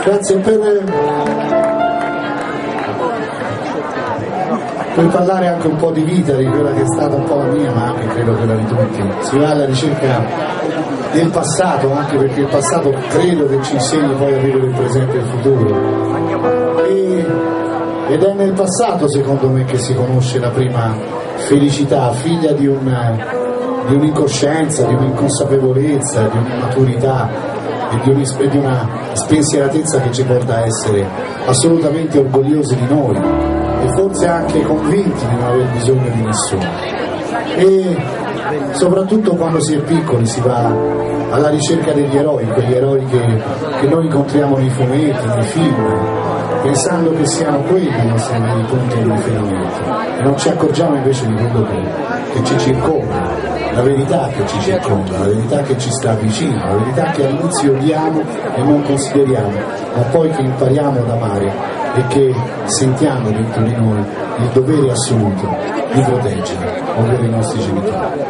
Grazie per parlare anche un po' di vita, di quella che è stata un po' la mia, ma anche credo quella di tutti. Si va alla ricerca del passato, anche perché il passato credo che ci insegni poi a vivere il presente e il futuro. Ed è nel passato, secondo me, che si conosce la prima felicità, figlia di un'incoscienza, di un'inconsapevolezza, di un'immaturità e di una spensieratezza che ci porta a essere assolutamente orgogliosi di noi e forse anche convinti di non aver bisogno di nessuno. E soprattutto quando si è piccoli si va alla ricerca degli eroi, quegli eroi che noi incontriamo nei fumetti, nei film, pensando che siano quelli i nostri punti di riferimento, e non ci accorgiamo invece di quello che ci circonda, la verità che ci circonda, la verità che ci sta vicino, la verità che all'inizio odiamo e non consideriamo, ma poi che impariamo ad amare e che sentiamo dentro di noi il dovere assoluto di proteggere, ovvero i nostri genitori.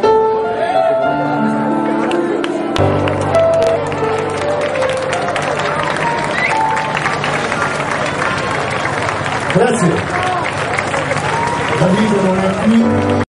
Grazie. Davide non è qui.